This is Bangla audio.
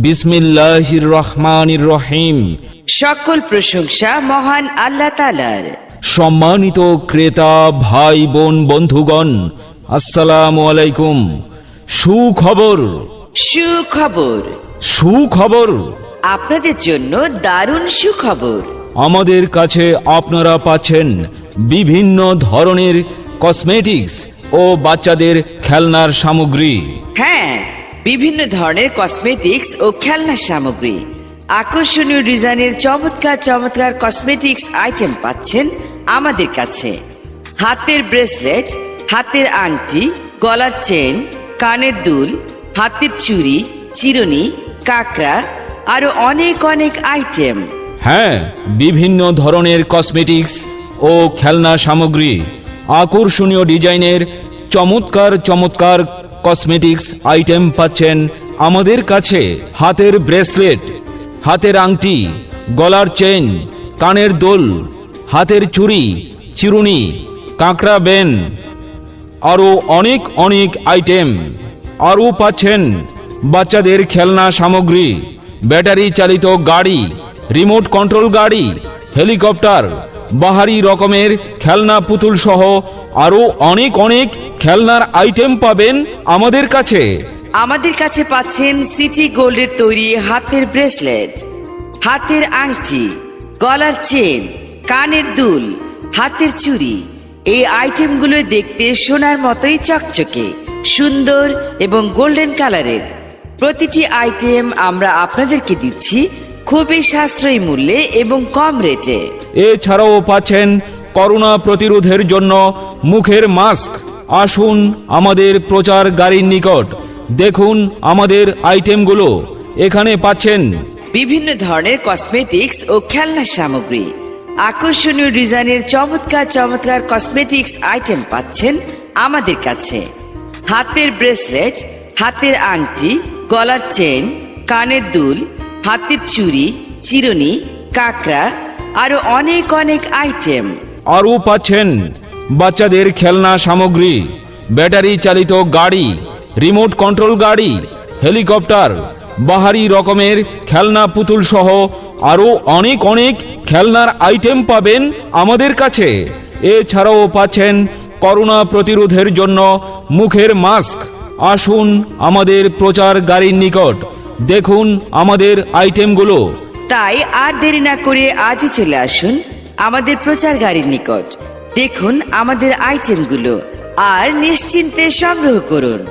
বিসমিল্লাহির রহমানির রহিম। সকল প্রশংসা মহান আল্লাহ তাআলার। সম্মানিত ক্রেতা ভাই বোন বন্ধুগণ, আসসালামু আলাইকুম। সুখবর, সুখবর, সুখবর, আপনাদের জন্য দারুণ সুখবর। আমাদের কাছে আপনারা পাচ্ছেন বিভিন্ন ধরনের কসমেটিক্স ও বাচ্চাদের খেলনার সামগ্রী। হ্যাঁ, বিভিন্ন ধরনের কসমেটিক্স ও খেলনা সামগ্রী, আকর্ষণীয় ডিজাইনের চমৎকার চমৎকার কসমেটিক্স আইটেম পাচ্ছেন আমাদের কাছে। হাতের ব্রেসলেট, হাতের আংটি, গলার চেন, কানের দুল, হাতের চুড়ি, চিরুনি, কাকড়া, আরো অনেক অনেক আইটেম। হ্যাঁ, বিভিন্ন ধরনের কসমেটিক্স ও খেলনা সামগ্রী, আকর্ষণীয় ডিজাইনের চমৎকার চমৎকার কসমেটিক্স আইটেম পাচ্ছেন আমাদের কাছে। হাতের ব্রেসলেট, হাতের আংটি, গলার চেন, কানের দোল, হাতের চুড়ি, চিরুনি, কাঁকড়া বেন, আরও অনেক অনেক আইটেম। আরও পাচ্ছেন বাচ্চাদের খেলনা সামগ্রী, ব্যাটারি চালিত গাড়ি, রিমোট কন্ট্রোল গাড়ি, হেলিকপ্টার, বাহারি রকমের খেলনা পুতুল সহ আরও অনেক অনেক খেলনার আইটেম পাবেন আমাদের কাছে। আমাদের কাছে পাচ্ছেন সিটি গোল্ডের তৈরি হাতের ব্রেসলেট, হাতের আংটি, গলার চেন, কানের দুল, হাতের চুড়ি। এই আইটেমগুলো দেখতে সোনার মতোই চকচকে, সুন্দর এবং গোল্ডেন কালারের। প্রতিটি আইটেম আমরা আপনাদেরকে দিচ্ছি খুবই সাশ্রয়ী মূল্যে এবং কম রেটে। এছাড়াও পাচ্ছেন করোনা প্রতিরোধের জন্য মুখের মাস্ক। আসুন আমাদের প্রচার গাড়ির নিকট, দেখুন আমাদের আইটেমগুলো। এখানে পাচ্ছেন বিভিন্ন ধরনের কসমেটিক্স ও খেলনা সামগ্রী, আকর্ষণীয় ডিজাইনের চমৎকার চমৎকার কসমেটিক্স আইটেম পাচ্ছেন আমাদের কাছে। হাতের ব্রেসলেট, হাতের আংটি, গলার চেন, কানের দুল, হাতের চুড়ি, চিরুনি, কাকড়া, আরো অনেক অনেক আইটেম। আরও পাচ্ছেন বাচ্চাদের খেলনা সামগ্রী, ব্যাটারি চালিত গাড়ি, রিমোট কন্ট্রোল গাড়ি, হেলিকপ্টার, বাহারি রকমের খেলনা পুতুল সহ আরও অনেক অনেক খেলনার আইটেম পাবেন আমাদের কাছে। এছাড়াও পাচ্ছেন করোনা প্রতিরোধের জন্য মুখের মাস্ক। আসুন আমাদের প্রচার গাড়ির নিকট, দেখুন আমাদের আইটেমগুলো। তাই আর দেরি না করে আজই চলে আসুন আমাদের প্রচার গাড়ির নিকট, দেখুন আমাদের আইটেমগুলো আর নিশ্চিন্তে সংগ্রহ করুন।